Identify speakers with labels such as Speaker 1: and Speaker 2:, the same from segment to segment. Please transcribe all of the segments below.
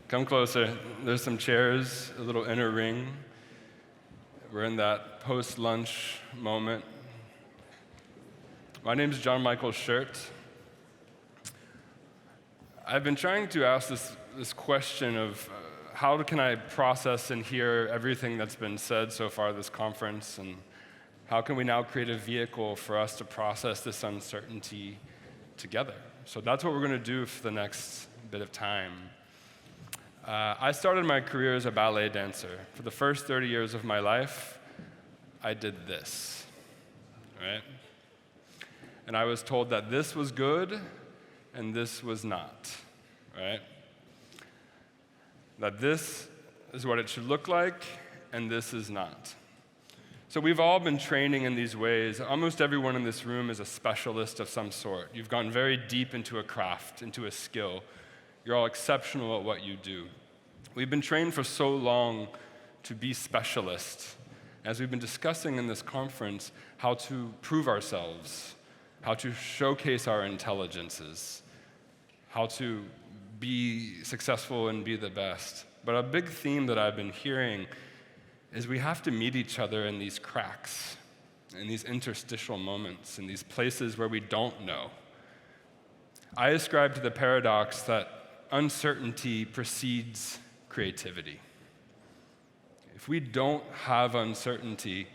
Speaker 1: Come closer. There's some chairs, a little inner ring. We're in that post-lunch moment. My name is Michael Schert. I've been trying to ask this question of how can I process and hear everything that's been said so far this conference, and how can we now create a vehicle for us to process this uncertainty together? So that's what we're going to do for the next bit of time. I started my career as a ballet dancer. For the first 30 years of my life, I did this, right? And I was told that this was good and this was not, right? That this is what it should look like and this is not. So we've all been training in these ways. Almost everyone in this room is a specialist of some sort. You've gone very deep into a craft, into a skill. You're all exceptional at what you do. We've been trained for so long to be specialists. As we've been discussing in this conference, how to prove ourselves, how to showcase our intelligences, how to be successful and be the best. But a big theme that I've been hearing is we have to meet each other in these cracks, in these interstitial moments, in these places where we don't know. I ascribe to the paradox that uncertainty precedes creativity. If we don't have uncertainty,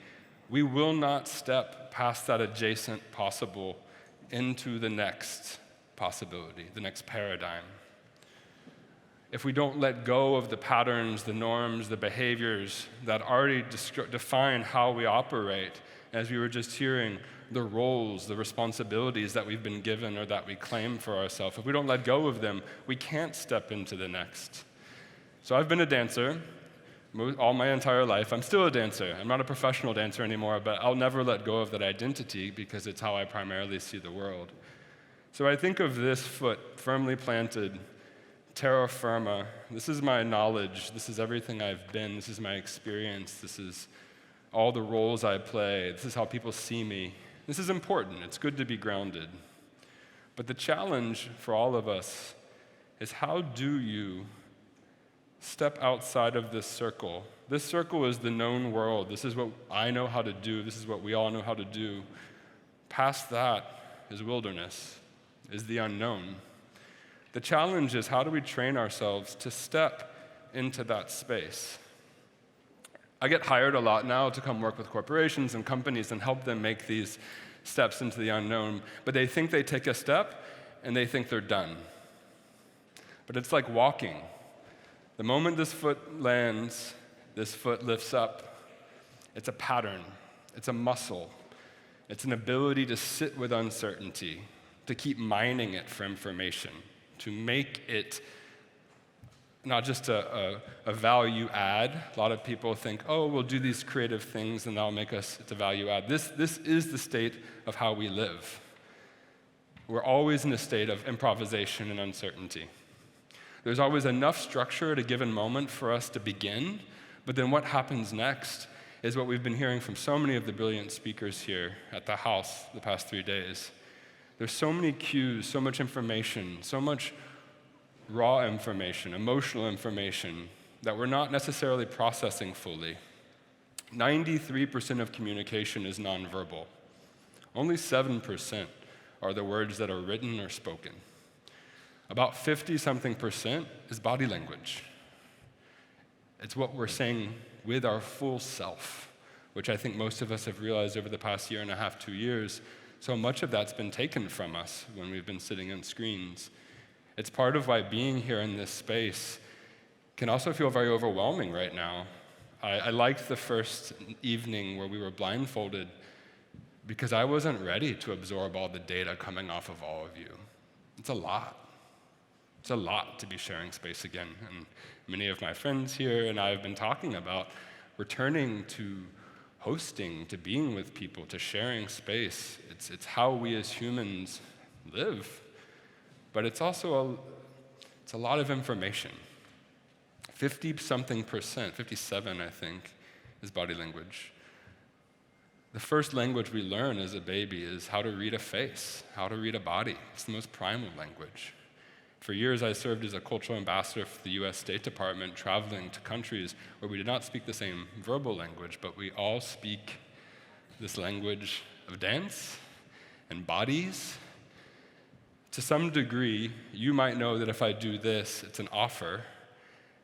Speaker 1: we will not step past that adjacent possible into the next possibility, the next paradigm. If we don't let go of the patterns, the norms, the behaviors that already define how we operate, as we were just hearing, the roles, the responsibilities that we've been given or that we claim for ourselves, if we don't let go of them, we can't step into the next. So I've been a dancer all my entire life. I'm still a dancer. I'm not a professional dancer anymore, but I'll never let go of that identity because it's how I primarily see the world. So I think of this foot firmly planted, terra firma. This is my knowledge. This is everything I've been. This is my experience. This is all the roles I play. This is how people see me. This is important. It's good to be grounded. But the challenge for all of us is, how do you step outside of this circle? This circle is the known world. This is what I know how to do. This is what we all know how to do. Past that is wilderness, is the unknown. The challenge is, how do we train ourselves to step into that space? I get hired a lot now to come work with corporations and companies and help them make these steps into the unknown, but they think they take a step and they think they're done. But it's like walking. The moment this foot lands, this foot lifts up. It's a pattern. It's a muscle. It's an ability to sit with uncertainty, to keep mining it for information, to make it not just a value add. A lot of people think, oh, we'll do these creative things and that'll make us a value add. This is the state of how we live. We're always in a state of improvisation and uncertainty. There's always enough structure at a given moment for us to begin, but then what happens next is what we've been hearing from so many of the brilliant speakers here at the house the past 3 days. There's so many cues, so much information, so much raw information, emotional information that we're not necessarily processing fully. 93% of communication is nonverbal. Only 7% are the words that are written or spoken. About 50-something% is body language. It's what we're saying with our full self, which I think most of us have realized over the past year and a half, 2 years. So much of that's been taken from us when we've been sitting on screens. It's part of why being here in this space can also feel very overwhelming right now. I liked the first evening where we were blindfolded because I wasn't ready to absorb all the data coming off of all of you. It's a lot. It's a lot to be sharing space again. And many of my friends here and I have been talking about returning to hosting, to being with people, to sharing space. It's how we as humans live. But it's also a lot of information. 50-something%, 57, I think, is body language. The first language we learn as a baby is how to read a face, how to read a body. It's the most primal language. For years, I served as a cultural ambassador for the US State Department, traveling to countries where we did not speak the same verbal language, but we all speak this language of dance and bodies. To some degree, you might know that if I do this, it's an offer.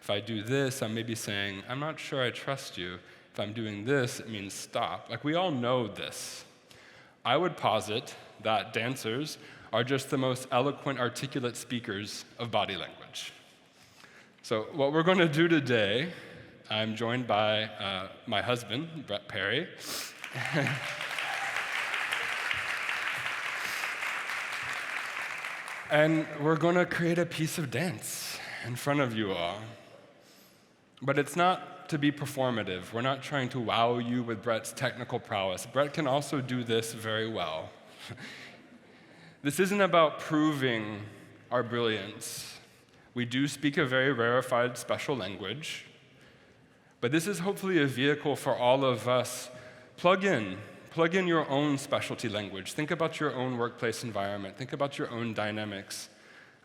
Speaker 1: If I do this, I'm maybe saying, I'm not sure I trust you. If I'm doing this, it means stop. Like, we all know this. I would posit that dancers are just the most eloquent, articulate speakers of body language. So what we're going to do today, I'm joined by my husband, Brett Perry. And we're going to create a piece of dance in front of you all. But it's not to be performative. We're not trying to wow you with Brett's technical prowess. Brett can also do this very well. This isn't about proving our brilliance. We do speak a very rarefied special language, but this is hopefully a vehicle for all of us. Plug in your own specialty language. Think about your own workplace environment. Think about your own dynamics.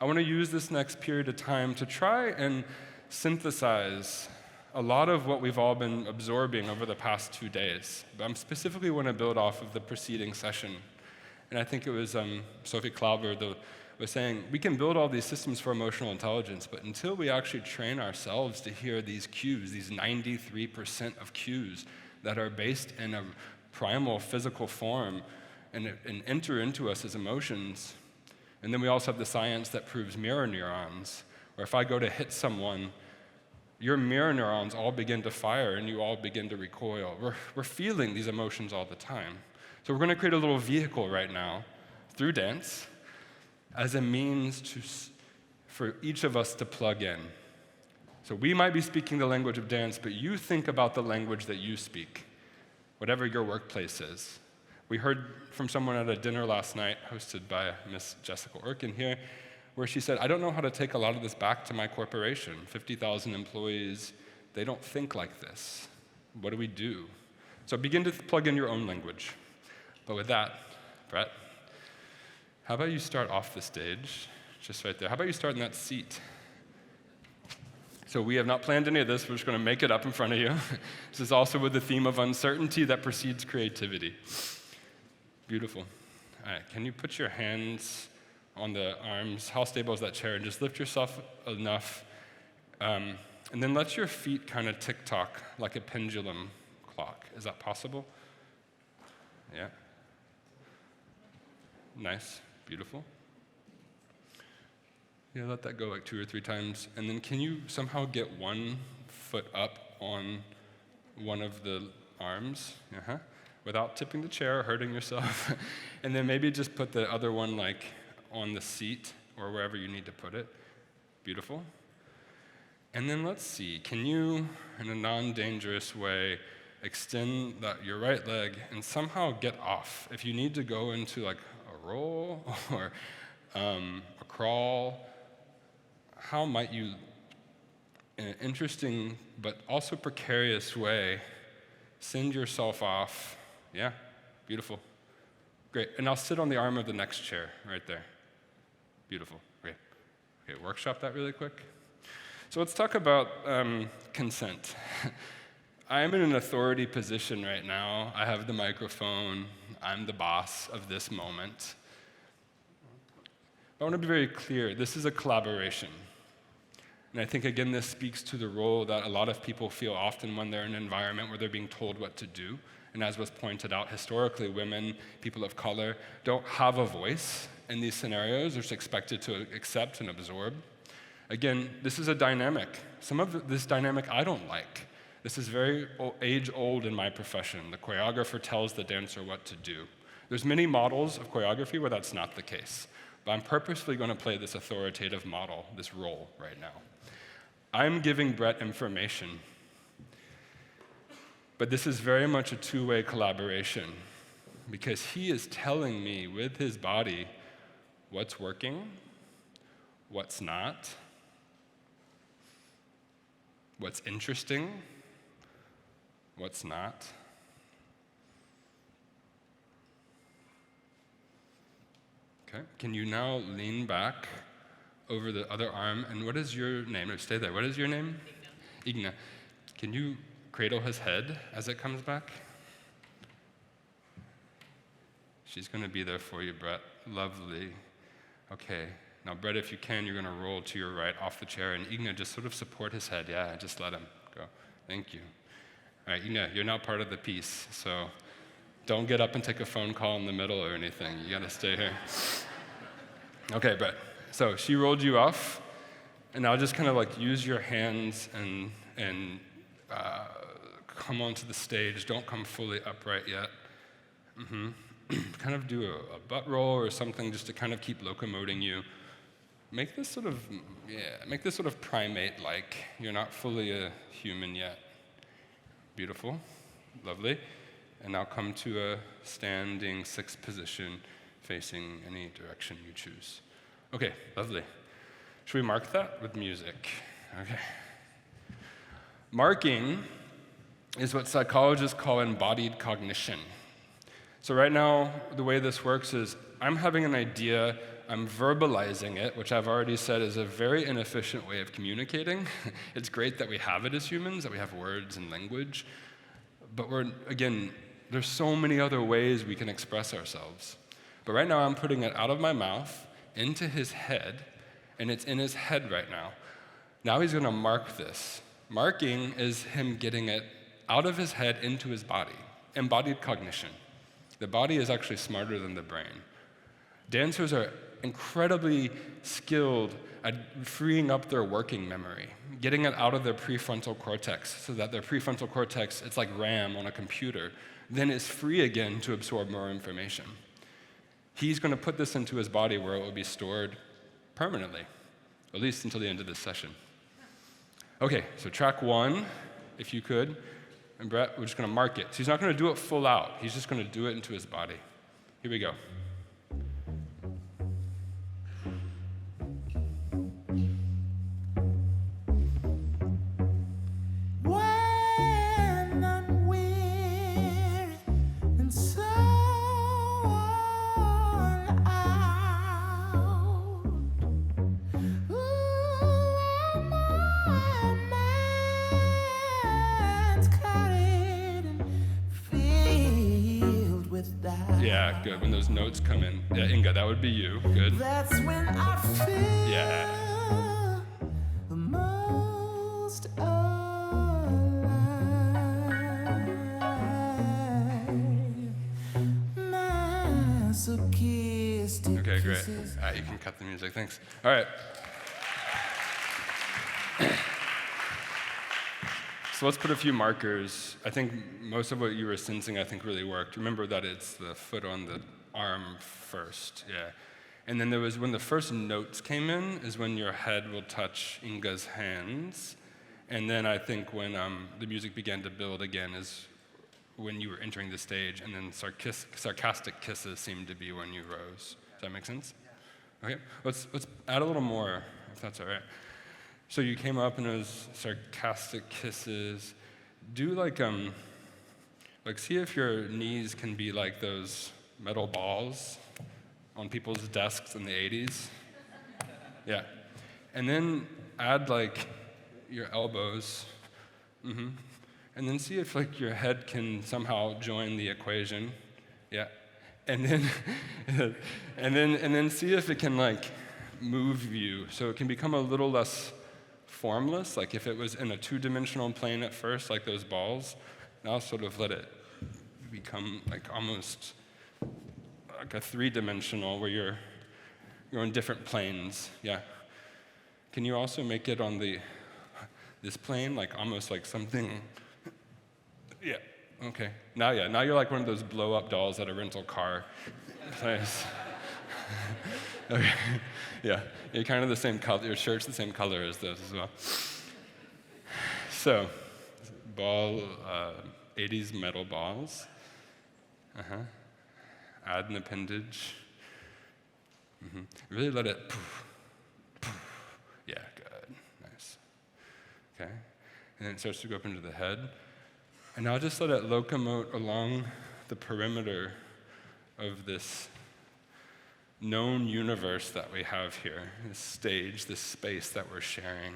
Speaker 1: I want to use this next period of time to try and synthesize a lot of what we've all been absorbing over the past 2 days. But I specifically want to build off of the preceding session. And I think it was Sophie Klauber was saying, we can build all these systems for emotional intelligence, but until we actually train ourselves to hear these cues, these 93% of cues that are based in a primal physical form and enter into us as emotions. And then we also have the science that proves mirror neurons, where if I go to hit someone, your mirror neurons all begin to fire and you all begin to recoil. We're feeling these emotions all the time. So we're going to create a little vehicle right now through dance as a means for each of us to plug in. So we might be speaking the language of dance, but you think about the language that you speak, whatever your workplace is. We heard from someone at a dinner last night hosted by Miss Jessica Orkin here, where she said, I don't know how to take a lot of this back to my corporation. 50,000 employees, they don't think like this. What do we do? So begin to plug in your own language. But with that, Brett, how about you start off the stage, just right there. How about you start in that seat? So we have not planned any of this. We're just going to make it up in front of you. This is also with the theme of uncertainty that precedes creativity. Beautiful. All right, can you put your hands on the arms? How stable is that chair? And just lift yourself enough. And then let your feet kind of tick-tock like a pendulum clock. Is that possible? Yeah. Nice. Beautiful. Yeah, let that go like 2 or 3 times. And then can you somehow get one foot up on one of the arms? Without tipping the chair or hurting yourself. And then maybe just put the other one like on the seat or wherever you need to put it. Beautiful. And then let's see, can you, in a non-dangerous way, extend your right leg and somehow get off? If you need to go into like a roll or a crawl, how might you, in an interesting but also precarious way, send yourself off? Yeah, beautiful. Great, and I'll sit on the arm of the next chair right there. Beautiful, great. Okay, workshop that really quick. So let's talk about consent. I'm in an authority position right now. I have the microphone. I'm the boss of this moment. I want to be very clear. This is a collaboration. And I think, again, this speaks to the role that a lot of people feel often when they're in an environment where they're being told what to do. And as was pointed out, historically, women, people of color, don't have a voice in these scenarios. They're just expected to accept and absorb. Again, this is a dynamic. Some of this dynamic I don't like. This is very age-old in my profession. The choreographer tells the dancer what to do. There's many models of choreography where that's not the case. But I'm purposefully going to play this authoritative model, this role right now. I'm giving Brett information. But this is very much a two-way collaboration because he is telling me with his body what's working, what's not, what's interesting, what's not. Okay, can you now lean back over the other arm. And what is your name? No, stay there. What is your name? Igna. Can you cradle his head as it comes back? She's going to be there for you, Brett. Lovely. Okay. Now, Brett, if you can, you're going to roll to your right off the chair, and Igna, just sort of support his head. Yeah, just let him go. Thank you. All right, Igna, you're now part of the piece, so don't get up and take a phone call in the middle or anything. You got to stay here. Okay, Brett. So she rolled you off, and now just kind of like use your hands and come onto the stage. Don't come fully upright yet. Kind of do a butt roll or something just to kind of keep locomoting you. Make this sort of primate-like. You're not fully a human yet. Beautiful, lovely. And now come to a standing sixth position, facing any direction you choose. Okay, lovely. Should we mark that with music? Okay. Marking is what psychologists call embodied cognition. So right now, the way this works is I'm having an idea, I'm verbalizing it, which I've already said is a very inefficient way of communicating. It's great that we have it as humans, that we have words and language, but there's so many other ways we can express ourselves. But right now, I'm putting it out of my mouth, into his head, and it's in his head right now. Now he's going to mark this. Marking is him getting it out of his head into his body. Embodied cognition. The body is actually smarter than the brain. Dancers are incredibly skilled at freeing up their working memory, getting it out of their prefrontal cortex so that their prefrontal cortex, it's like RAM on a computer, then is free again to absorb more information. He's going to put this into his body where it will be stored permanently, at least until the end of this session. Okay, so track 1, if you could. And Brett, we're just going to mark it. So he's not going to do it full out. He's just going to do it into his body. Here we go.
Speaker 2: When I'm weary and so worn out, my mind's clouded and filled with doubt.
Speaker 1: Yeah, good. When those notes come in. Yeah, Inga, that would be you. Good.
Speaker 2: That's when I feel
Speaker 1: Yeah.
Speaker 2: the most alive. Masochistic
Speaker 1: Okay, great.
Speaker 2: kisses.
Speaker 1: All right, you can cut the music. Thanks. All right. So let's put a few markers. I think most of what you were sensing, I think, really worked. Remember that it's the foot on the arm first, yeah. And then there was, when the first notes came in, is when your head will touch Inga's hands. And then I think when the music began to build again is when you were entering the stage, and then sarcastic kisses seemed to be when you rose. Does that make sense? Okay, let's add a little more, if that's all right. So you came up and it was sarcastic kisses. Do like see if your knees can be like those metal balls on people's desks in the 80s. Yeah. And then add like your elbows. And then see if like your head can somehow join the equation. Yeah. And then and then see if it can like move you so it can become a little less formless, like if it was in a two-dimensional plane at first, like those balls, now sort of let it become like almost like a three-dimensional where you're on different planes. Yeah. Can you also make it on this plane, like almost like something? Yeah. Okay. Now you're like one of those blow-up dolls at a rental car place. Okay. Yeah, you're kind of the same color. Your shirt's the same color as those as well. So, 80s metal balls. Add an appendage. Really let it. Yeah, good, nice. Okay, and then it starts to go up into the head, and now just let it locomote along the perimeter of this known universe that we have here, this stage, this space that we're sharing.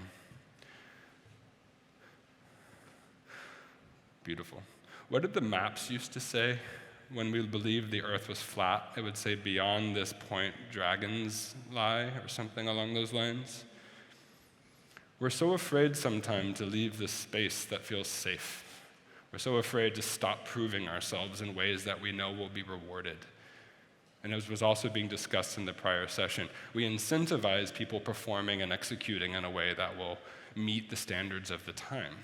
Speaker 1: Beautiful. What did the maps used to say when we believed the earth was flat? It would say, beyond this point, dragons lie, or something along those lines. We're so afraid sometimes to leave this space that feels safe. We're so afraid to stop proving ourselves in ways that we know will be rewarded. And as was also being discussed in the prior session, we incentivize people performing and executing in a way that will meet the standards of the time.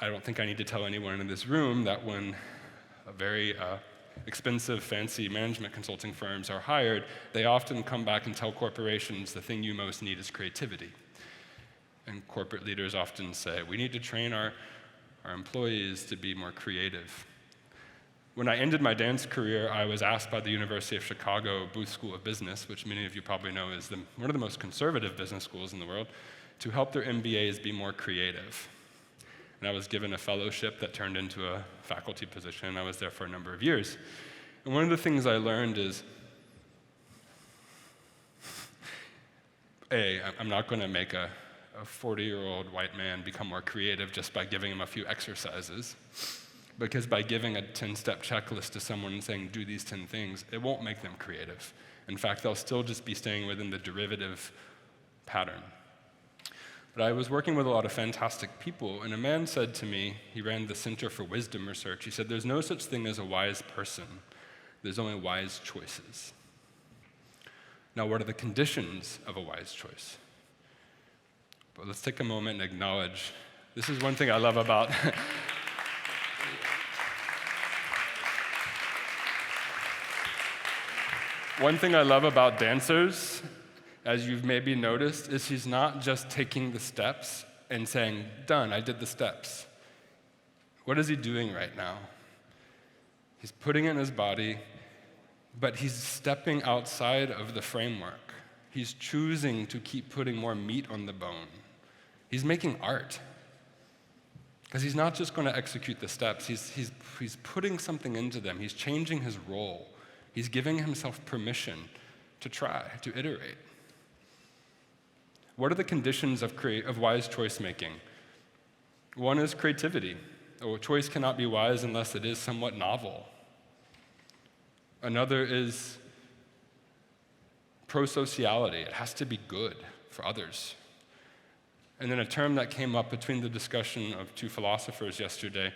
Speaker 1: I don't think I need to tell anyone in this room that when a very expensive, fancy management consulting firms are hired, they often come back and tell corporations the thing you most need is creativity. And corporate leaders often say, we need to train our employees to be more creative. When I ended my dance career, I was asked by the University of Chicago Booth School of Business, which many of you probably know is one of the most conservative business schools in the world, to help their MBAs be more creative. And I was given a fellowship that turned into a faculty position, and I was there for a number of years. And one of the things I learned is, I'm not going to make a 40-year-old white man become more creative just by giving him a few exercises. Because by giving a 10-step checklist to someone and saying, do these 10 things, it won't make them creative. In fact, they'll still just be staying within the derivative pattern. But I was working with a lot of fantastic people, and a man said to me, he ran the Center for Wisdom Research, he said, there's no such thing as a wise person. There's only wise choices. Now, what are the conditions of a wise choice? But let's take a moment and acknowledge, this is one thing I love about one thing I love about dancers, as you've maybe noticed, is he's not just taking the steps and saying, done, I did the steps. What is he doing right now? He's putting it in his body, but he's stepping outside of the framework. He's choosing to keep putting more meat on the bone. He's making art. Because he's not just going to execute the steps, he's putting something into them. He's changing his role. He's giving himself permission to try, to iterate. What are the conditions of wise choice making? One is creativity. A choice cannot be wise unless it is somewhat novel. Another is prosociality. It has to be good for others. And then a term that came up between the discussion of two philosophers yesterday,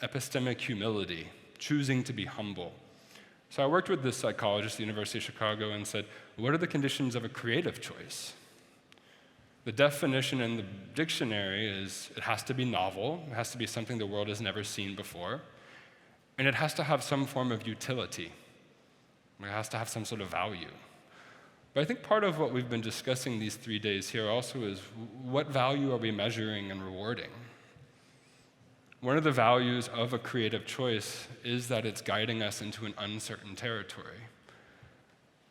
Speaker 1: epistemic humility, choosing to be humble. So I worked with this psychologist at the University of Chicago and said, what are the conditions of a creative choice? The definition in the dictionary is it has to be novel, it has to be something the world has never seen before, and it has to have some form of utility. It has to have some sort of value. But I think part of what we've been discussing these 3 days here also is what value are we measuring and rewarding? One of the values of a creative choice is that it's guiding us into an uncertain territory.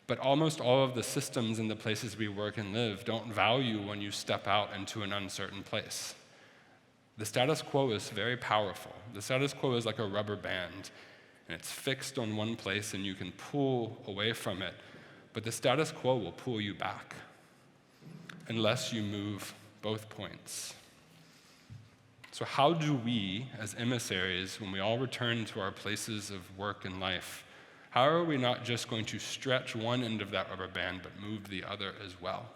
Speaker 1: But almost all of the systems and the places we work and live don't value when you step out into an uncertain place. The status quo is very powerful. The status quo is like a rubber band, and it's fixed on one place and you can pull away from it, but the status quo will pull you back unless you move both points. So how do we, as emissaries, when we all return to our places of work and life, how are we not just going to stretch one end of that rubber band, but move the other as well?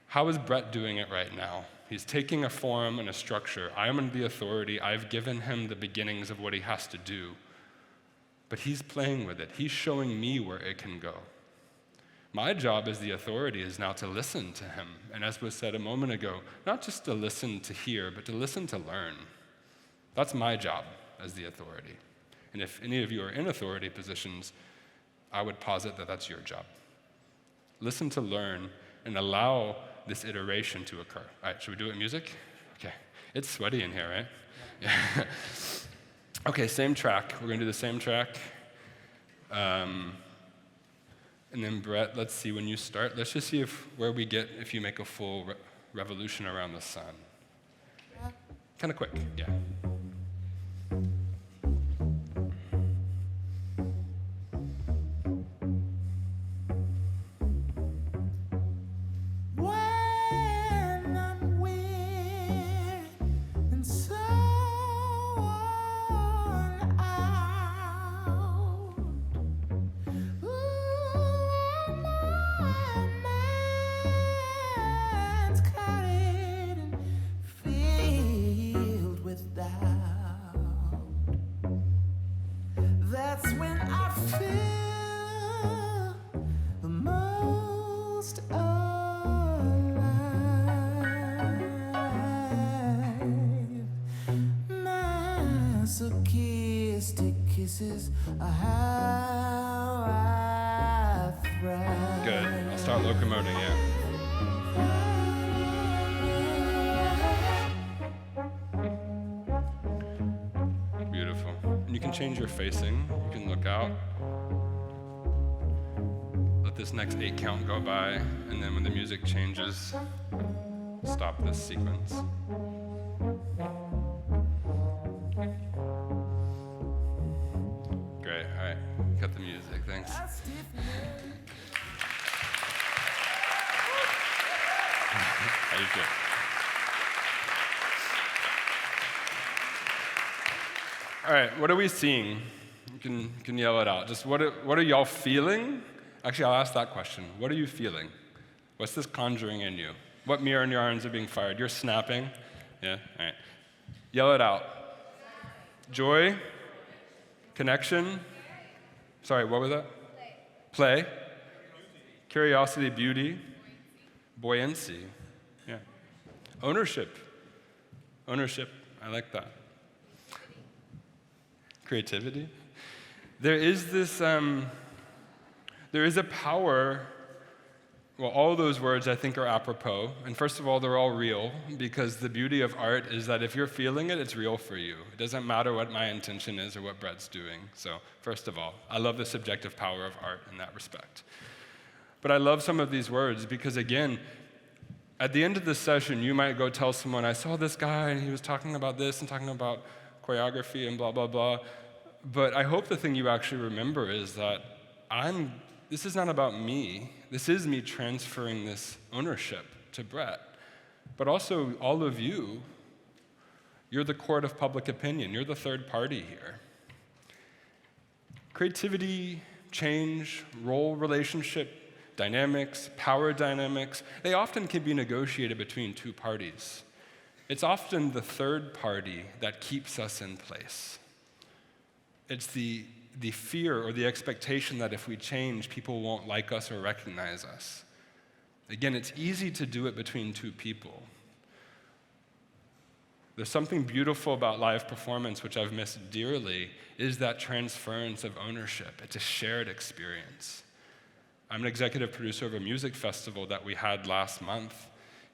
Speaker 1: How is Brett doing it right now? He's taking a form and a structure. I am the authority. I've given him the beginnings of what he has to do. But he's playing with it. He's showing me where it can go. My job as the authority is now to listen to him. And as was said a moment ago, not just to listen to hear, but to listen to learn. That's my job as the authority. And if any of you are in authority positions, I would posit that that's your job. Listen to learn and allow this iteration to occur. All right, should we do it in music? Okay. It's sweaty in here, right? Yeah. Okay, same track. We're going to do the same track. And then Brett, let's see, when you start, let's just see where we get if you make a full revolution around the sun. Kind of quick, yeah.
Speaker 2: kisses are how I thrive.
Speaker 1: Good. I'll start locomoting you. Beautiful. And you can change your facing. You can look out. Let this next 8 count go by, and then when the music changes, stop this sequence. Great. All right. Cut the music. Thanks. How you feel? All right, what are we seeing? You can yell it out. Just what are y'all feeling? Actually, I'll ask that question. What are you feeling? What's this conjuring in you? What mirror neurons are being fired? You're snapping? Yeah? All right. Yell it out. Joy? Connection? Sorry, what was that? Play. Curiosity, beauty. Buoyancy. Yeah. Ownership. Ownership. I like that. Creativity. There is this, there is a power, well, all those words I think are apropos. And first of all, they're all real, because the beauty of art is that if you're feeling it, it's real for you. It doesn't matter what my intention is or what Brett's doing. So first of all, I love the subjective power of art in that respect. But I love some of these words because, again, at the end of the session, you might go tell someone, I saw this guy and he was talking about this and talking about choreography and blah, blah, blah. But I hope the thing you actually remember is that this is not about me. This is me transferring this ownership to Brett. But also, all of you, you're the court of public opinion. You're the third party here. Creativity, change, role relationship, dynamics, power dynamics, they often can be negotiated between two parties. It's often the third party that keeps us in place. It's the fear or the expectation that if we change, people won't like us or recognize us. Again, it's easy to do it between two people. There's something beautiful about live performance, which I've missed dearly, is that transference of ownership. It's a shared experience. I'm an executive producer of a music festival that we had last month.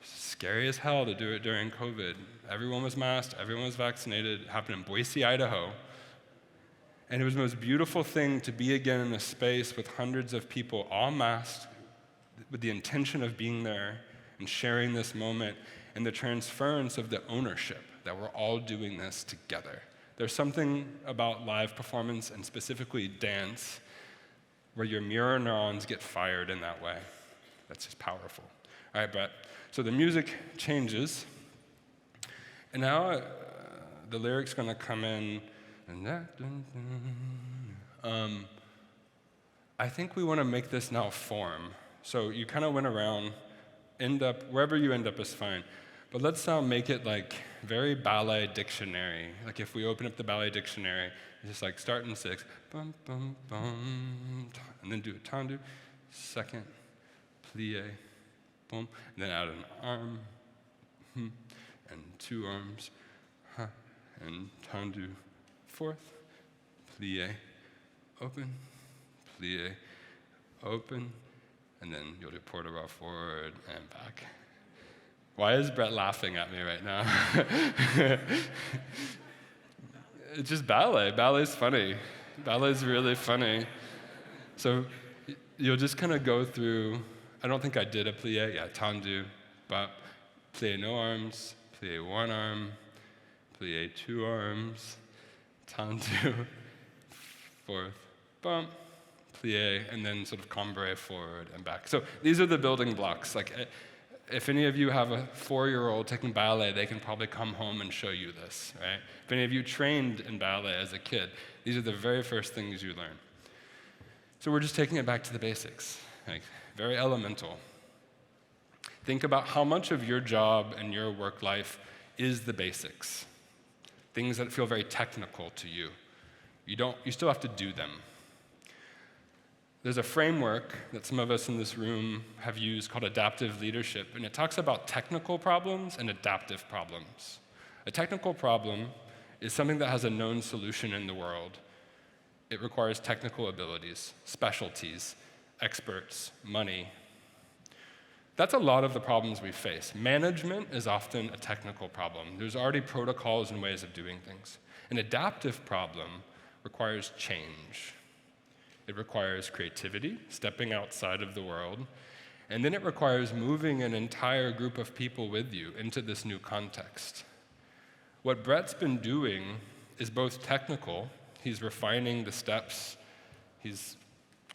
Speaker 1: Scary as hell to do it during COVID. Everyone was masked, everyone was vaccinated. It happened in Boise, Idaho. And it was the most beautiful thing to be again in a space with hundreds of people, all masked, with the intention of being there and sharing this moment, and the transference of the ownership that we're all doing this together. There's something about live performance, and specifically dance, where your mirror neurons get fired in that way. That's just powerful. All right, Brett. So the music changes, and now the lyric's going to come in. I think we want to make this now form. So you kind of went around, end up, wherever you end up is fine. But let's now make it like very ballet dictionary. Like if we open up the ballet dictionary, it's just like start in 6, bum, bum, bum, and then do a tendu, second, plie, boom, and then add an arm, and 2 arms, and tendu. 4th, plie, open, and then you'll do port de forward and back. Why is Brett laughing at me right now? It's just ballet. Ballet's funny. Ballet's really funny. So you'll just kind of go through, I don't think I did a plie, yeah, tendu, but plie no arms, plie 1 arm, plie 2 arms, tendu, 4th, bump, plie, and then sort of cambre forward and back. So these are the building blocks. Like, if any of you have a 4-year-old taking ballet, they can probably come home and show you this, right? If any of you trained in ballet as a kid, these are the very first things you learn. So we're just taking it back to the basics, like very elemental. Think about how much of your job and your work life is the basics. Things that feel very technical to you. You still have to do them. There's a framework that some of us in this room have used called adaptive leadership, and it talks about technical problems and adaptive problems. A technical problem is something that has a known solution in the world, It requires technical abilities, specialties, experts, money. That's a lot of the problems we face. Management is often a technical problem. There's already protocols and ways of doing things. An adaptive problem requires change. It requires creativity, stepping outside of the world, and then it requires moving an entire group of people with you into this new context. What Brett's been doing is both technical, he's refining the steps, he's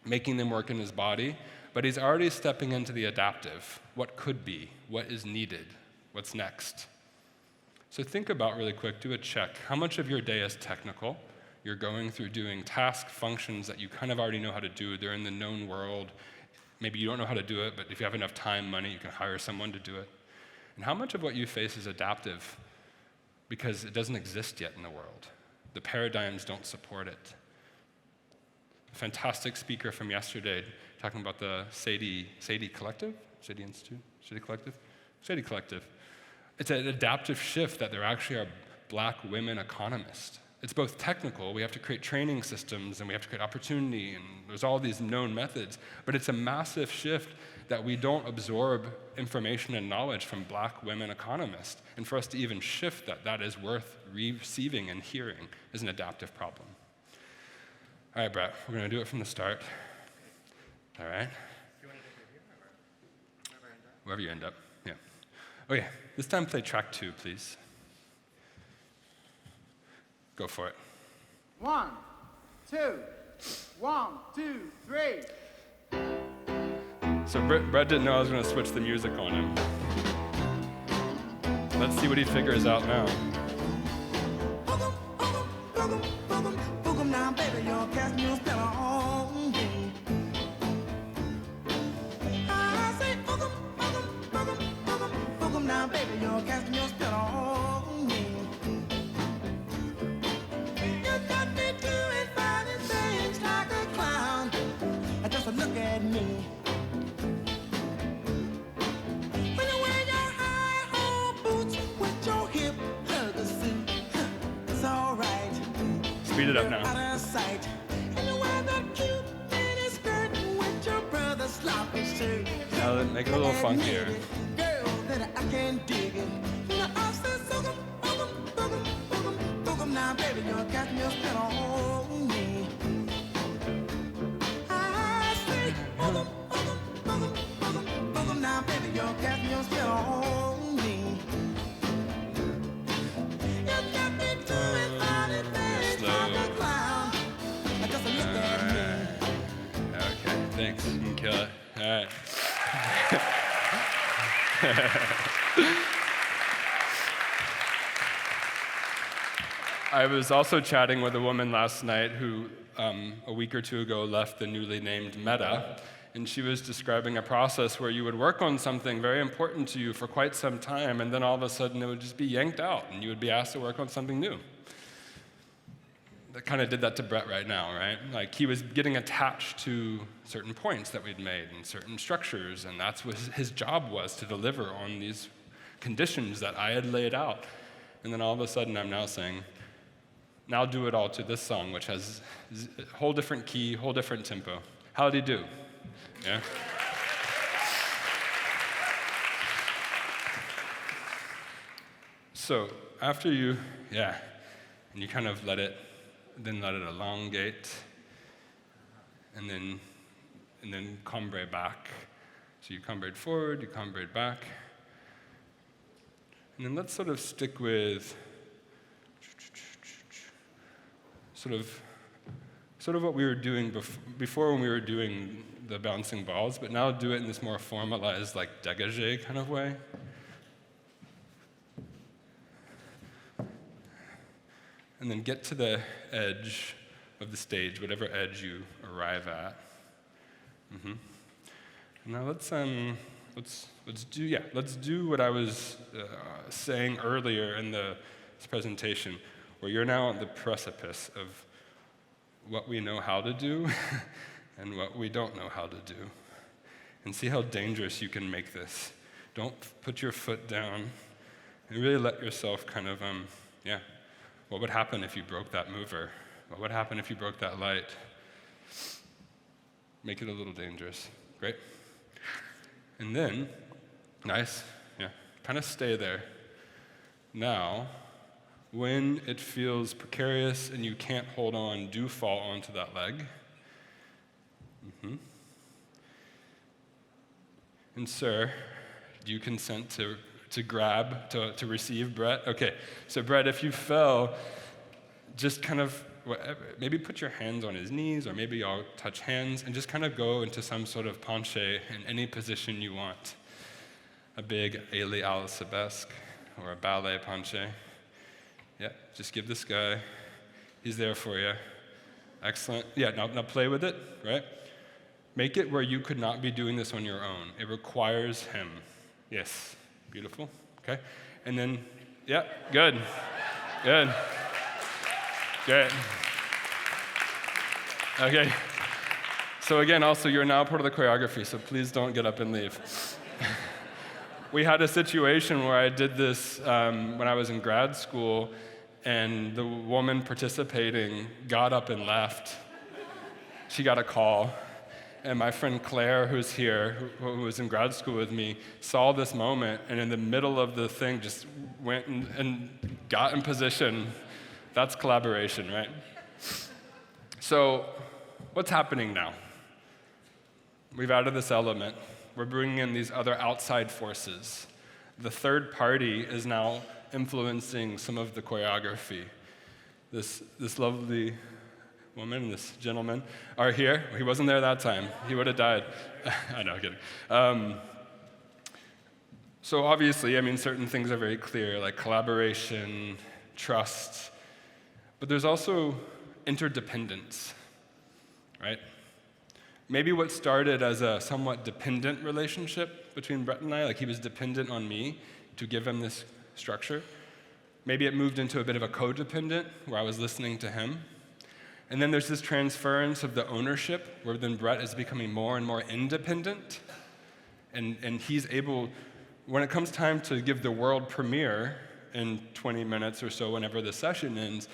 Speaker 1: making them work in his body, but he's already stepping into the adaptive, what could be, what is needed, what's next. So think about really quick, do a check. How much of your day is technical? You're going through doing task functions that you kind of already know how to do. They're in the known world. Maybe you don't know how to do it, but if you have enough time, money, you can hire someone to do it. And how much of what you face is adaptive because it doesn't exist yet in the world? The paradigms don't support it. A fantastic speaker from yesterday talking about the Sadie Collective? Sadie Institute? Sadie Collective? Sadie Collective. It's an adaptive shift that there actually are black women economists. It's both technical, we have to create training systems and we have to create opportunity and there's all these known methods, but it's a massive shift that we don't absorb information and knowledge from black women economists. And for us to even shift that is worth receiving and hearing is an adaptive problem. All right, Brett, we're gonna do it from the start. All right?
Speaker 3: Do you want to do it here or
Speaker 1: Wherever you end up, yeah. Okay, this time play track 2, please. Go for it.
Speaker 4: 1, 2, 1, 2, 3.
Speaker 1: So Brett didn't know I was going to switch the music on him. Let's see what he figures out now.
Speaker 2: Boogum now, baby, you're casting your spell on me. I say boogum now, baby, you're casting your spell on me. You got me doing funny things like a clown. Just look at me. When you wear your high-hole boots with your hip hugger suit, it's all right.
Speaker 1: Speed it up now.
Speaker 2: Out of sight. And you wear that cute mini skirt with your brother's sloppy shirt.
Speaker 1: Now then, make it a little funkier.
Speaker 2: Girl, then I can dig it. You know, I say boogum now, baby, you're casting your spell on me. I say boogum now, baby, you're casting your spell on me. You got me doing funny things like a clown. Just look at me.
Speaker 1: Okay, thanks. You can kill it. All right. I was also chatting with a woman last night who, a week or two ago, left the newly named Meta, and she was describing a process where you would work on something very important to you for quite some time, and then all of a sudden it would just be yanked out, and you would be asked to work on something new. That kind of did that to Brett right now, right? Like he was getting attached to certain points that we'd made and certain structures, and that's what his job was, to deliver on these conditions that I had laid out. And then all of a sudden I'm now saying, now do it all to this song, which has a whole different key, whole different tempo. How'd he do? Yeah? So after you, and you kind of let it elongate, and then cambre back. So you cambrade forward, you cambrade back. And then let's sort of stick with sort of what we were doing before when we were doing the bouncing balls, but now do it in this more formalized, like dégagé kind of way. And then get to the edge of the stage, whatever edge you arrive at. Now let's do what I was saying earlier in this presentation, where you're now at the precipice of what we know how to do and what we don't know how to do. And see how dangerous you can make this. Don't put your foot down and really let yourself kind of, what would happen if you broke that mover? What would happen if you broke that light? Make it a little dangerous. Great. And then, nice, yeah, kind of stay there. Now, when it feels precarious and you can't hold on, do fall onto that leg. And sir, do you consent to grab, to receive Brett? Okay, so Brett, if you fell, just kind of, whatever, maybe put your hands on his knees, or maybe y'all touch hands, and just kind of go into some sort of penché in any position you want. A big Ailey Alicebesque, or a ballet penché. Yeah, just give this guy, he's there for you. Excellent. Yeah, now play with it, right? Make it where you could not be doing this on your own. It requires him. Yes, beautiful, okay? And then, yeah, good, good. Good. Okay. So again, also, you're now part of the choreography, so please don't get up and leave. We had a situation where I did this when I was in grad school, and the woman participating got up and left. She got a call, and my friend Claire, who's here, who was in grad school with me, saw this moment, and in the middle of the thing just went and got in position. That's collaboration, right? So what's happening now? We've added this element. We're bringing in these other outside forces. The third party is now influencing some of the choreography. This lovely woman, this gentleman are here. He wasn't there that time. He would have died. I know, I'm kidding. So obviously, I mean, certain things are very clear, like collaboration, trust, but there's also interdependence, right? Maybe what started as a somewhat dependent relationship between Brett and I, like he was dependent on me to give him this structure, maybe it moved into a bit of a codependent where I was listening to him. And then there's this transference of the ownership where then Brett is becoming more and more independent, and he's able, when it comes time to give the world premiere in 20 minutes or so, whenever the session ends,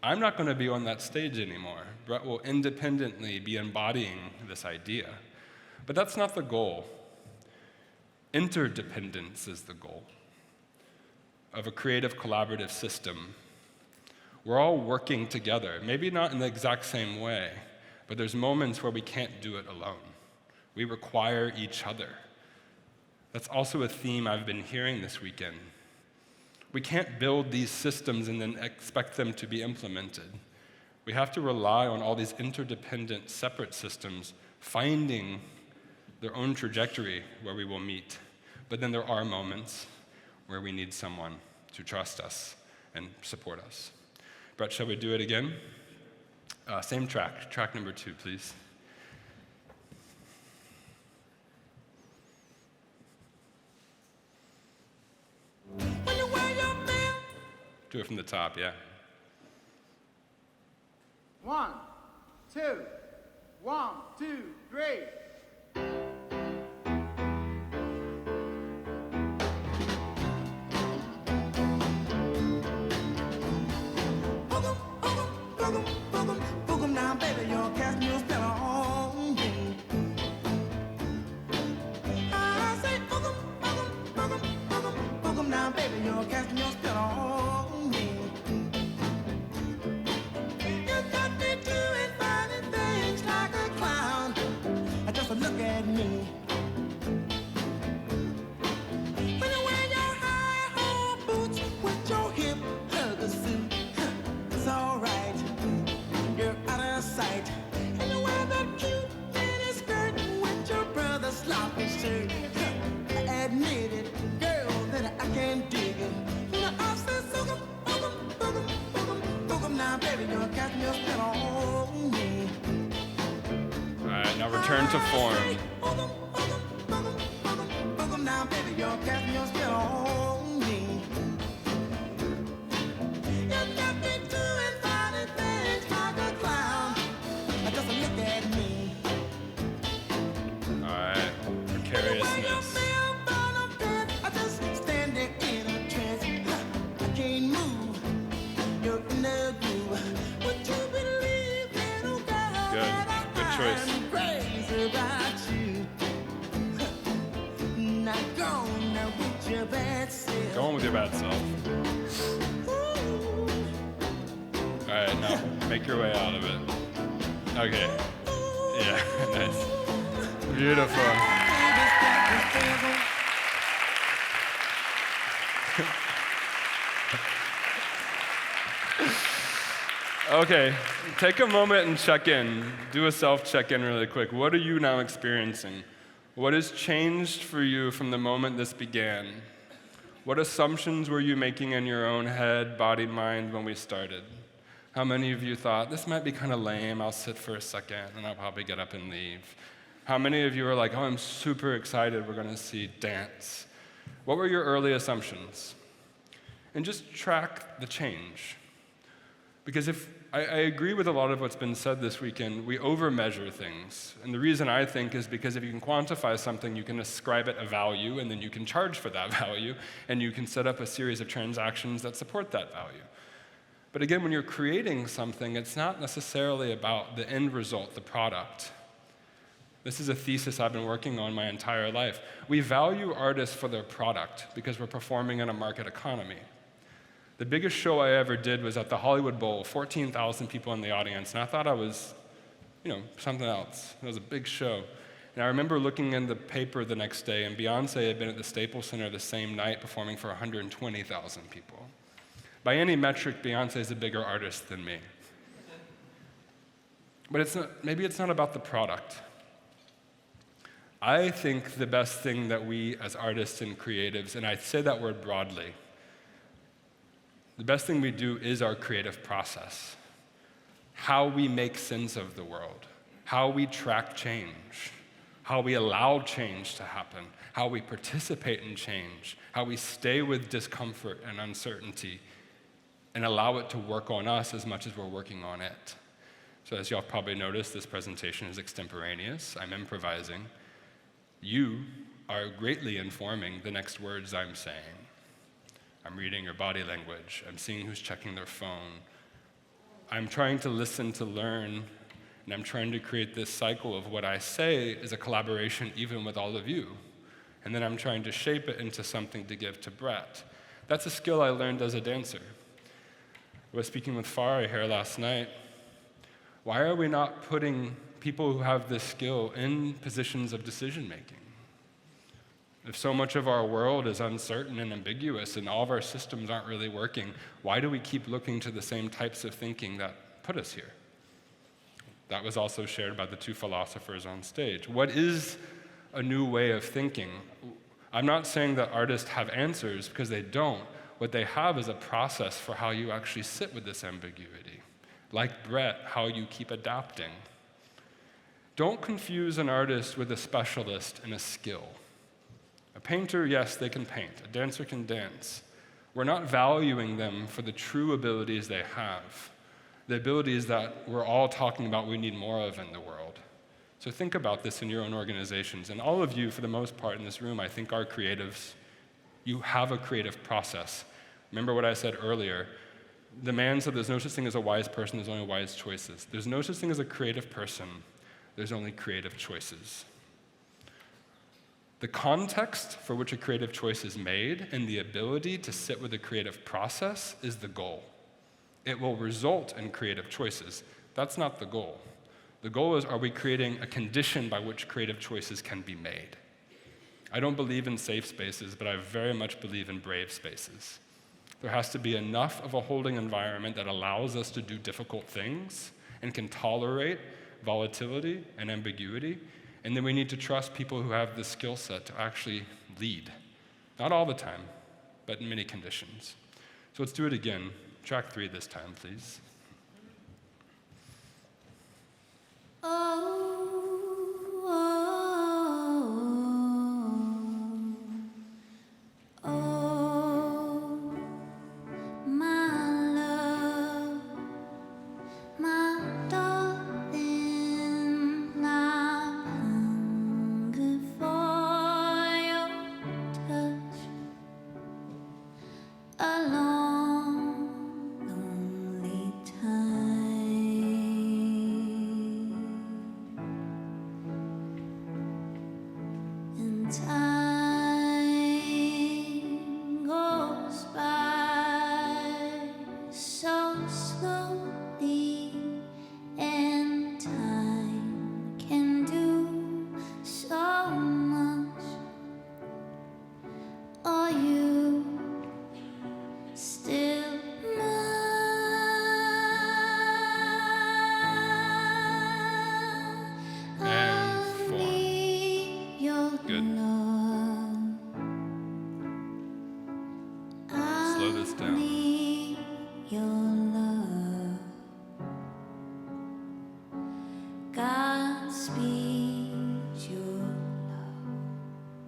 Speaker 1: I'm not going to be on that stage anymore. Brett will independently be embodying this idea. But that's not the goal. Interdependence is the goal of a creative collaborative system. We're all working together, maybe not in the exact same way, but there's moments where we can't do it alone. We require each other. That's also a theme I've been hearing this weekend. We can't build these systems and then expect them to be implemented. We have to rely on all these interdependent, separate systems finding their own trajectory where we will meet. But then there are moments where we need someone to trust us and support us. Brett, shall we do it again? Same track number 2, please. Do it from the top, yeah.
Speaker 4: 1, 2, 1, 2, 3.
Speaker 2: Boogum now, baby, you're casting your spell on me. I say boogum now, baby, you're casting your spell on me. You got me doing funny things like a clown. Just look at me. When you wear your high-hole boots with your hip hugger suit, it's all right. You're out of sight. And you wear that cute mini skirt with your brother's sloppy shirt. Admit it, girl, that I can't dig it. Now I say boogum now, baby, you're casting your spell on me.
Speaker 1: All right, now return to form.
Speaker 2: Boogum now, baby, you're casting your spell on me. You got me doing funny things like a clown. Just look at me.
Speaker 1: All right, precariousness.
Speaker 2: I just stand there in a trance. I can't move. You're in the groove. Would you be
Speaker 1: Go on with your bad self. All right, now make your way out of it. Okay. Yeah, nice. Beautiful. Okay, take a moment and check in. Do a self-check-in really quick. What are you now experiencing? What has changed for you from the moment this began? What assumptions were you making in your own head, body, mind when we started? How many of you thought, this might be kind of lame, I'll sit for a second, and I'll probably get up and leave? How many of you were like, oh, I'm super excited, we're gonna see dance? What were your early assumptions? And just track the change. Because if I agree with a lot of what's been said this weekend, we over-measure things. And the reason I think is because if you can quantify something, you can ascribe it a value, and then you can charge for that value, and you can set up a series of transactions that support that value. But again, when you're creating something, it's not necessarily about the end result, the product. This is a thesis I've been working on my entire life. We value artists for their product because we're performing in a market economy. The biggest show I ever did was at the Hollywood Bowl, 14,000 people in the audience, and I thought I was, something else. It was a big show. And I remember looking in the paper the next day, and Beyonce had been at the Staples Center the same night performing for 120,000 people. By any metric, Beyonce is a bigger artist than me. But maybe it's not about the product. I think the best thing that we as artists and creatives, and I say that word broadly, the best thing we do is our creative process. How we make sense of the world, how we track change, how we allow change to happen, how we participate in change, how we stay with discomfort and uncertainty and allow it to work on us as much as we're working on it. So as y'all probably noticed, this presentation is extemporaneous. I'm improvising. You are greatly informing the next words I'm saying. I'm reading your body language. I'm seeing who's checking their phone. I'm trying to listen to learn, and I'm trying to create this cycle of what I say is a collaboration even with all of you. And then I'm trying to shape it into something to give to Brett. That's a skill I learned as a dancer. I was speaking with Farah here last night. Why are we not putting people who have this skill in positions of decision making? If so much of our world is uncertain and ambiguous and all of our systems aren't really working, why do we keep looking to the same types of thinking that put us here? That was also shared by the two philosophers on stage. What is a new way of thinking? I'm not saying that artists have answers, because they don't. What they have is a process for how you actually sit with this ambiguity. Like Brett, how you keep adapting. Don't confuse an artist with a specialist in a skill. A painter, yes, they can paint. A dancer can dance. We're not valuing them for the true abilities they have, the abilities that we're all talking about we need more of in the world. So think about this in your own organizations. And all of you, for the most part in this room, I think are creatives. You have a creative process. Remember what I said earlier. The man said there's no such thing as a wise person, there's only wise choices. There's no such thing as a creative person, there's only creative choices. The context for which a creative choice is made and the ability to sit with a creative process is the goal. It will result in creative choices. That's not the goal. The goal is, are we creating a condition by which creative choices can be made? I don't believe in safe spaces, but I very much believe in brave spaces. There has to be enough of a holding environment that allows us to do difficult things and can tolerate volatility and ambiguity. And then we need to trust people who have the skill set to actually lead. Not all the time, but in many conditions. So let's do it again. Track 3 this time, please.
Speaker 5: Time goes
Speaker 1: slow this down.
Speaker 5: me your love. God speed your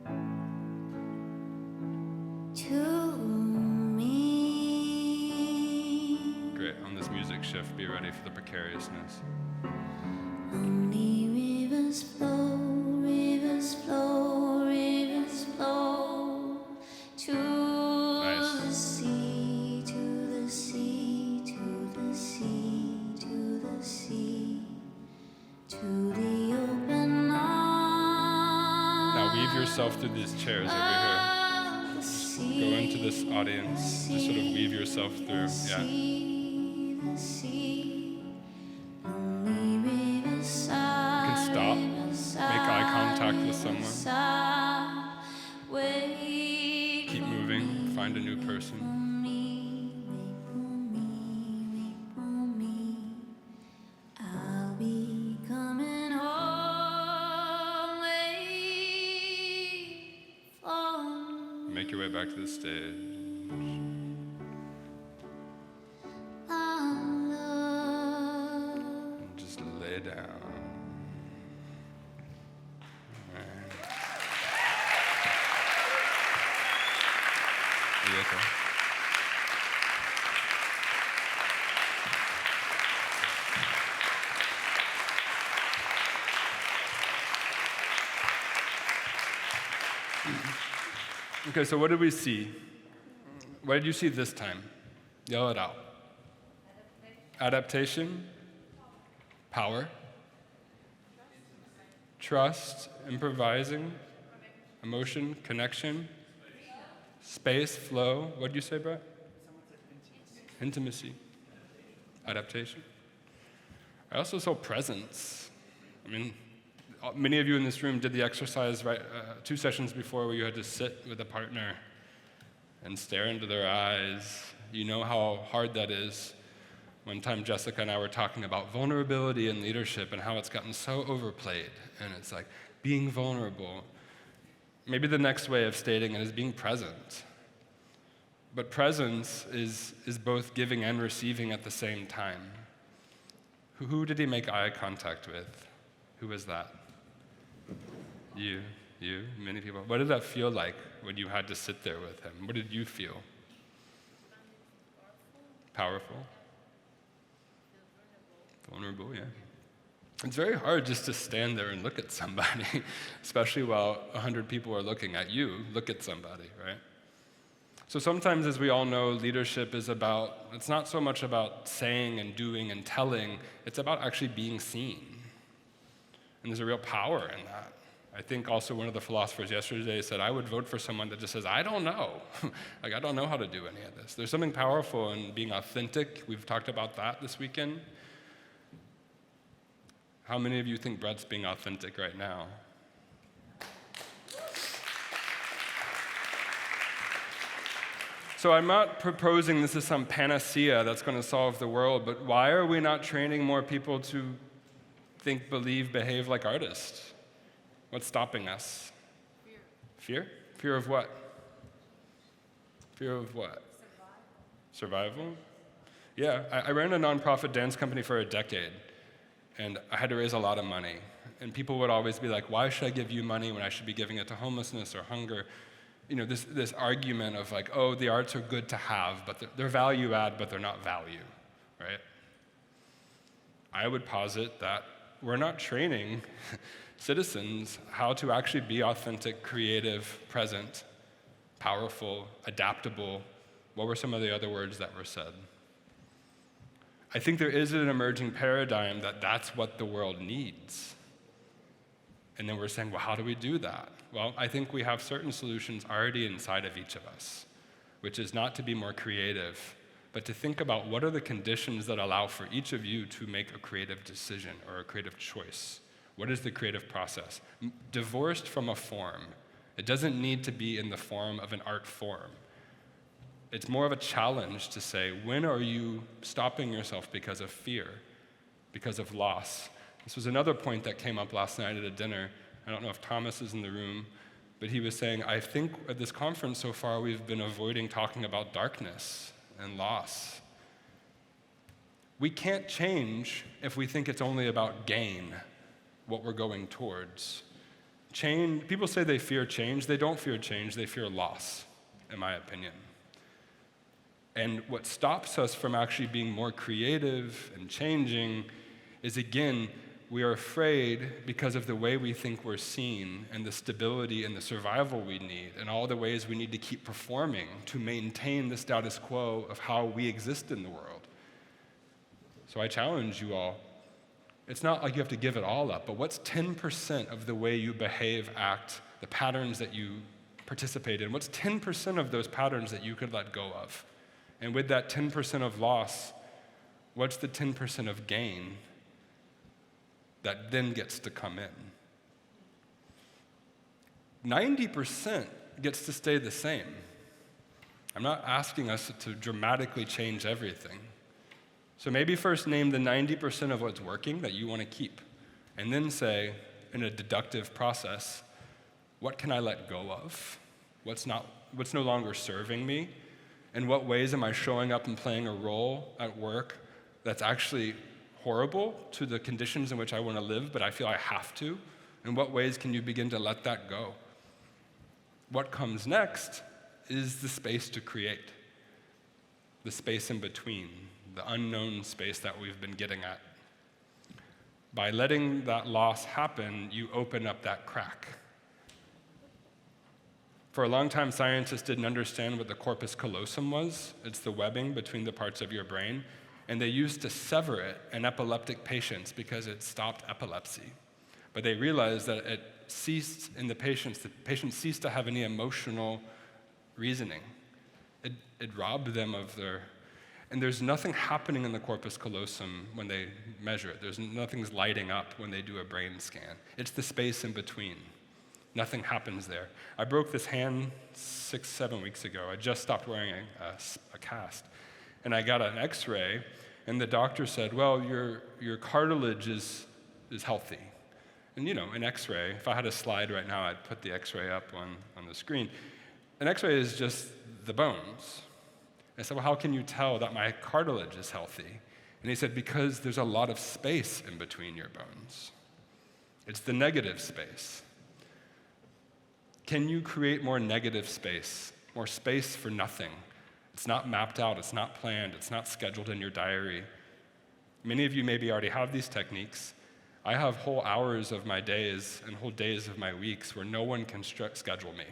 Speaker 5: love to me.
Speaker 1: Great. On this music shift, be ready for the precariousness.
Speaker 5: Lonely rivers flow, rivers flow, rivers flow to
Speaker 1: Nice.
Speaker 5: the sea, to the sea, to the sea, to the sea, to the open arms.
Speaker 1: Now weave yourself through these chairs over here.
Speaker 5: of the
Speaker 1: Go into this audience. Just sort of weave yourself through. Yeah.
Speaker 5: The sea, lonely riverside,
Speaker 1: You can stop. Make eye contact with someone.
Speaker 5: someone.
Speaker 1: Keep moving. Find a new person.
Speaker 5: I'll be coming home. Wait for
Speaker 1: Make your way back to the stage.
Speaker 5: our love.
Speaker 1: And just lay down. Alright. Are you okay? Okay, so what did we see? What did you see this time? Yell it out. Adaptation. Power. Trust. Improvising. Emotion. Connection. Space. Flow. What did you say, Brett? Intimacy. Adaptation. I also saw presence. I mean, many of you in this room did the exercise 2 sessions before where you had to sit with a partner and stare into their eyes. You know how hard that is. One time Jessica and I were talking about vulnerability in leadership and how it's gotten so overplayed. And it's like being vulnerable. Maybe the next way of stating it is being present. But presence is both giving and receiving at the same time. Who did he make eye contact with? Who was that? You, many people. What did that feel like when you had to sit there with him? What did you feel? Powerful? Vulnerable, yeah. It's very hard just to stand there and look at somebody, especially while 100 people are looking at you. Look at somebody, right? So sometimes, as we all know, leadership is about, it's not so much about saying and doing and telling, it's about actually being seen. And there's a real power in that. I think also one of the philosophers yesterday said, I would vote for someone that just says, I don't know. Like, I don't know how to do any of this. There's something powerful in being authentic. We've talked about that this weekend. How many of you think Brett's being authentic right now? So I'm not proposing this is some panacea that's going to solve the world, but why are we not training more people to think, believe, behave like artists? What's stopping us? Fear? Fear of what? Fear of what? Survival? Yeah, I ran a nonprofit dance company for a decade, and I had to raise a lot of money. And people would always be like, why should I give you money when I should be giving it to homelessness or hunger? You know, this argument of like, oh, the arts are good to have, but they're value add, but they're not value, right? I would posit that we're not training citizens how to actually be authentic, creative, present, powerful, adaptable. What were some of the other words that were said? I think there is an emerging paradigm that that's what the world needs. And then we're saying, well, how do we do that? Well, I think we have certain solutions already inside of each of us, which is not to be more creative, but to think about what are the conditions that allow for each of you to make a creative decision or a creative choice. What is the creative process? Divorced from a form. It doesn't need to be in the form of an art form. It's more of a challenge to say, when are you stopping yourself because of fear, because of loss? This was another point that came up last night at a dinner. I don't know if Thomas is in the room, But he was saying, I think at this conference so far we've been avoiding talking about darkness and loss. We can't change if we think it's only about gain, what we're going towards. Change, people say they fear change. They don't fear change, they fear loss, in my opinion. And what stops us from actually being more creative and changing is, again, we are afraid because of the way we think we're seen and the stability and the survival we need and all the ways we need to keep performing to maintain the status quo of how we exist in the world. So I challenge you all, it's not like you have to give it all up, but what's 10% of the way you behave, act, the patterns that you participate in? What's 10% of those patterns that you could let go of? And with that 10% of loss, what's the 10% of gain that then gets to come in? 90% gets to stay the same. I'm not asking us to dramatically change everything. So maybe first name the 90% of what's working that you want to keep, and then say, in a deductive process, what can I let go of? What's no longer serving me? In what ways am I showing up and playing a role at work that's actually horrible to the conditions in which I want to live, but I feel I have to? In what ways can you begin to let that go? What comes next is the space to create, the space in between, the unknown space that we've been getting at. By letting that loss happen, you open up that crack. For a long time, scientists didn't understand what the corpus callosum was. It's the webbing between the parts of your brain. And they used to sever it in epileptic patients because it stopped epilepsy. But they realized that it ceased in the patients ceased to have any emotional reasoning. It robbed them of their, and there's nothing happening in the corpus callosum when they measure it. Nothing's lighting up when they do a brain scan. It's the space in between. Nothing happens there. I broke this hand 6-7 weeks ago. I just stopped wearing a cast. And I got an x-ray, and the doctor said, well, your cartilage is healthy. And you know, an x-ray, if I had a slide right now, I'd put the x-ray up on the screen. An x-ray is just the bones. I said, well, how can you tell that my cartilage is healthy? And he said, because there's a lot of space in between your bones. It's the negative space. Can you create more negative space, more space for nothing? It's not mapped out, it's not planned, it's not scheduled in your diary. Many of you maybe already have these techniques. I have whole hours of my days and whole days of my weeks where no one can schedule me.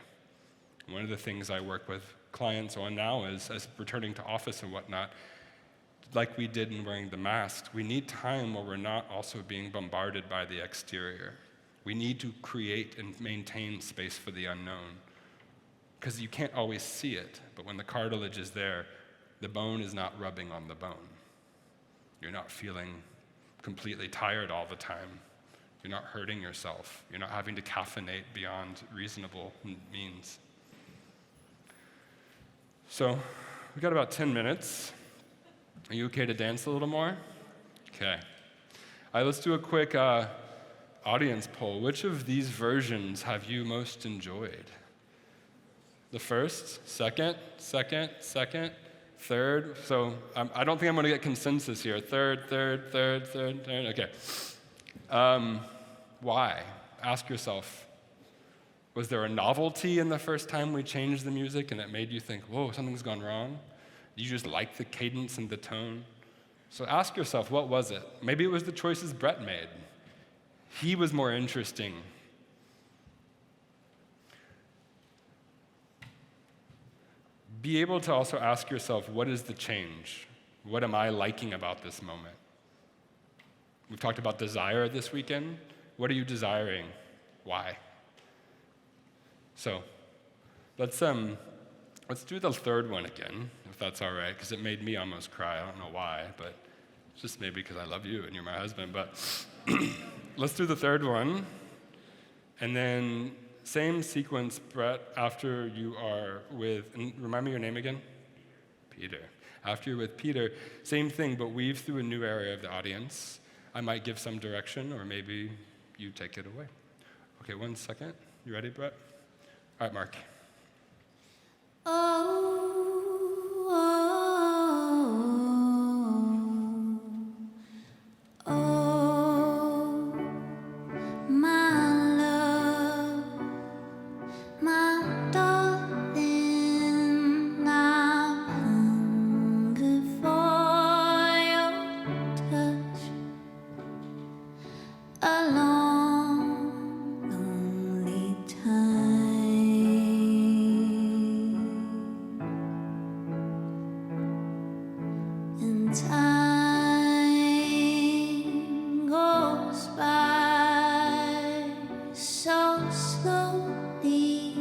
Speaker 1: One of the things I work with clients on now is, as returning to office and whatnot, like we did in wearing the mask, we need time where we're not also being bombarded by the exterior. We need to create and maintain space for the unknown. Because you can't always see it, but when the cartilage is there, the bone is not rubbing on the bone. You're not feeling completely tired all the time. You're not hurting yourself. You're not having to caffeinate beyond reasonable means. So, we've got about 10 minutes. Are you okay to dance a little more? Okay. All right, let's do a quick audience poll. Which of these versions have you most enjoyed? The first, second, third. So I don't think I'm going to get consensus here. Third. Okay. Why? Ask yourself, was there a novelty in the first time we changed the music and it made you think, whoa, something's gone wrong? Did you just like the cadence and the tone? So ask yourself, what was it? Maybe it was the choices Brett made. He was more interesting. Be able to also ask yourself, what is the change? What am I liking about this moment? We've talked about desire this weekend. What are you desiring? Why? So let's do the third one again, if that's all right, because it made me almost cry. I don't know why, but it's just maybe because I love you and you're my husband. But let's do the third one, and then same sequence, Brett, after you are with, and remind me your name again? Peter. After you're with Peter, same thing, but weave through a new area of the audience. I might give some direction, or maybe you take it away. Okay, 1 second. You ready, Brett? All right, Mark.
Speaker 5: Oh, my love, my darling, I hunger for your touch. A long, lonely time, and time goes by so slowly,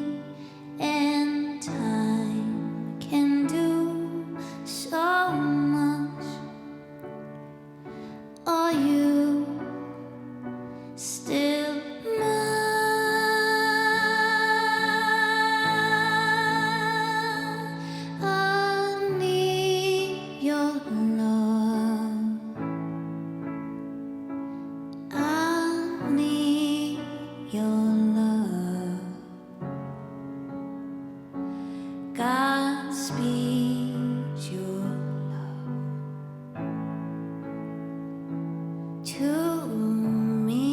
Speaker 5: and time can do so much. Are you still mine? I need your love. I need your love. God speaks your love to me.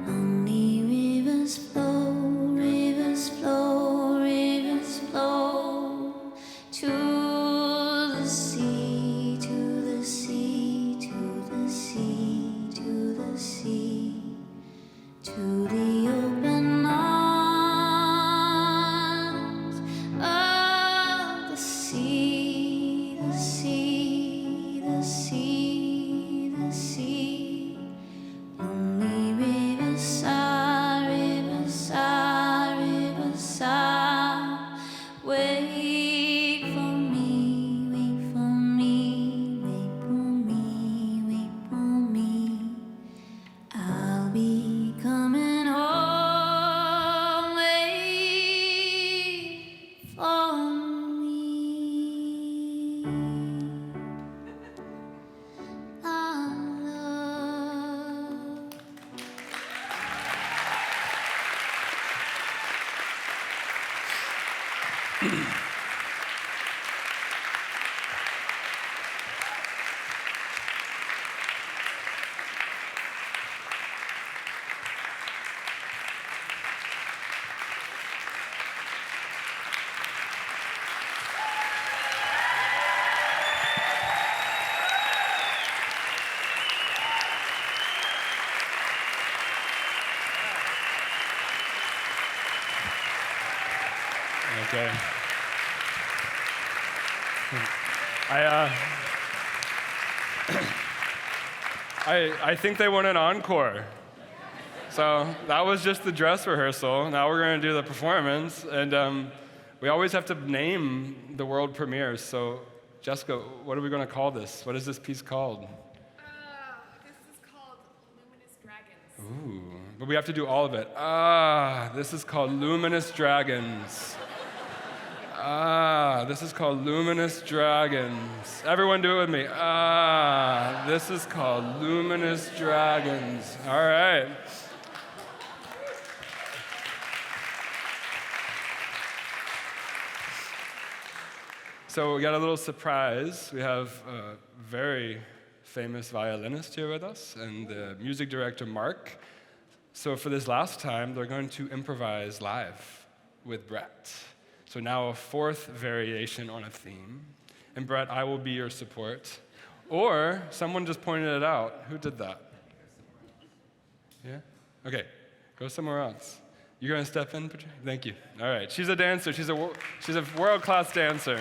Speaker 5: Lonely rivers flow, rivers flow, rivers flow to the sea, to the sea, to the sea, to the sea, to the open arms of the sea, the sea, the sea, the sea. Lonely rivers sigh, rivers sigh, rivers sigh. Wait for me, wait for me, wait for me, wait for me. I'll be coming home. Wait for me. Our love.
Speaker 1: Okay. I think they want an encore. So that was just the dress rehearsal. Now we're going to do the performance. And we always have to name the world premieres. So, Jessica, what are we going to call this? What is this piece called?
Speaker 6: This is called Luminous Dragons.
Speaker 1: Ooh, but we have to do all of it. This is called Luminous Dragons. This is called Luminous Dragons. Everyone do it with me. This is called Luminous Dragons. All right. So we got a little surprise. We have a very famous violinist here with us and the music director, Mark. So for this last time, they're going to improvise live with Brett. So now a fourth variation on a theme. And Brett, I will be your support. Or someone just pointed it out. Who did that? Yeah? Okay, go somewhere else. You're going to step in, Patricia? Thank you. All right, she's a dancer. She's a world-class dancer.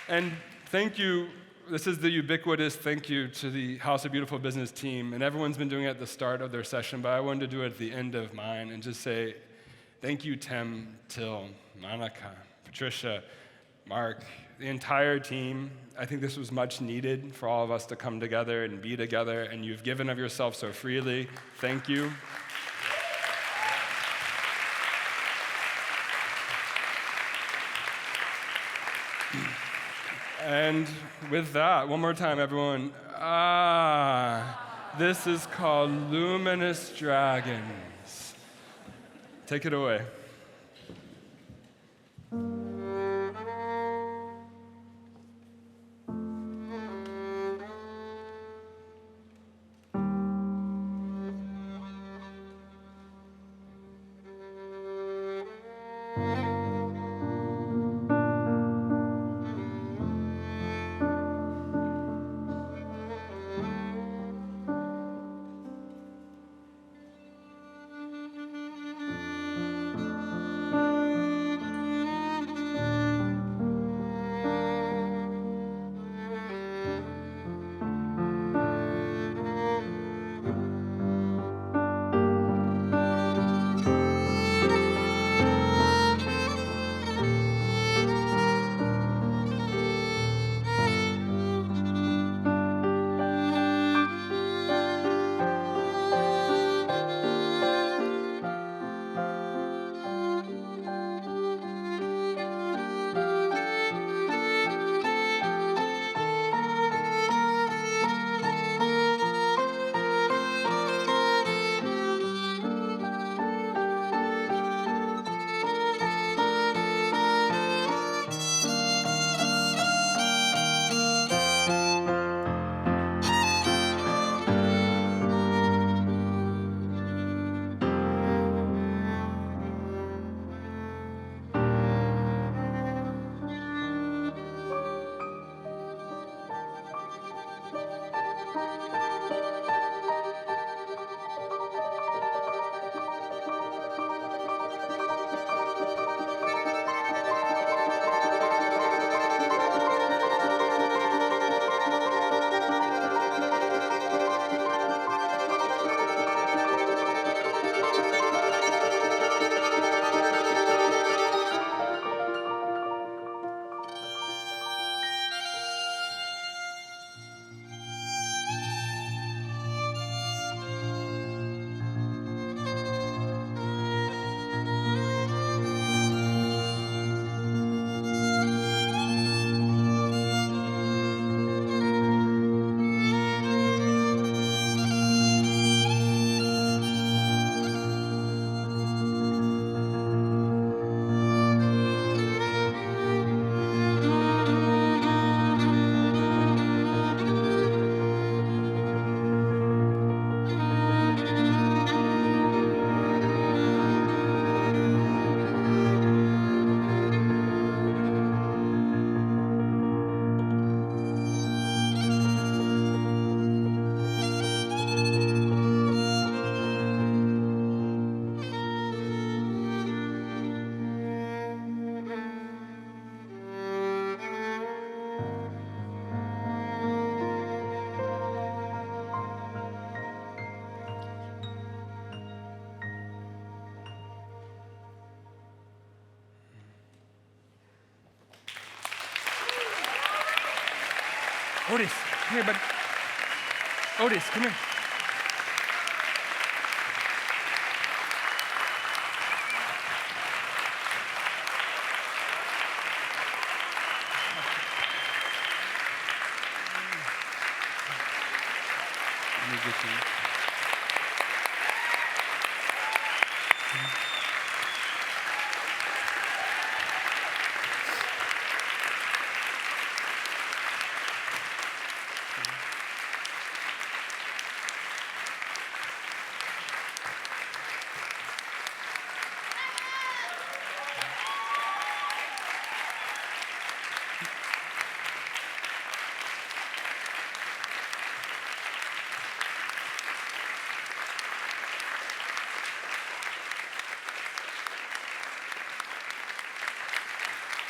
Speaker 1: And thank you. This is the ubiquitous thank you to the House of Beautiful Business team. And everyone's been doing it at the start of their session, but I wanted to do it at the end of mine and just say thank you, Tim, Till, Monica, Patricia, Mark, the entire team. I think this was much needed for all of us to come together and be together, and you've given of yourself so freely. Thank you. And with that, one more time, everyone. This is called Luminous Dragons. Take it away. Otis, come here, buddy. Otis, come here. Let me get you.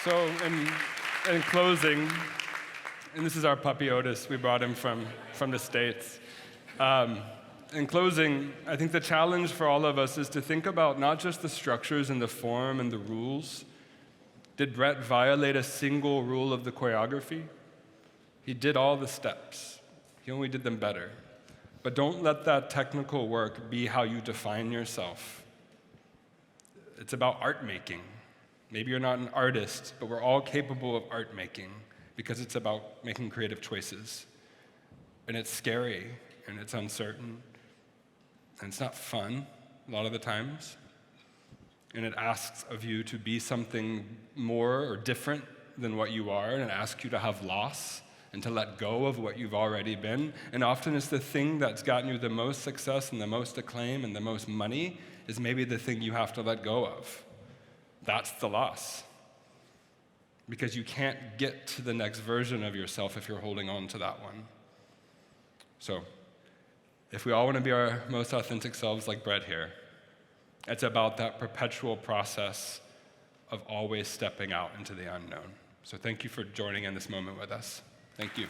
Speaker 1: So in closing, and this is our puppy Otis, we brought him from the States. In closing, I think the challenge for all of us is to think about not just the structures and the form and the rules. Did Brett violate a single rule of the choreography? He did all the steps. He only did them better. But don't let that technical work be how you define yourself. It's about art making. Maybe you're not an artist, but we're all capable of art making because it's about making creative choices. And it's scary, and it's uncertain, and it's not fun a lot of the times. And it asks of you to be something more or different than what you are, and it asks you to have loss and to let go of what you've already been. And often it's the thing that's gotten you the most success and the most acclaim and the most money is maybe the thing you have to let go of. That's the loss. Because you can't get to the next version of yourself if you're holding on to that one. So, if we all want to be our most authentic selves like Brett here, it's about that perpetual process of always stepping out into the unknown. So thank you for joining in this moment with us. Thank you.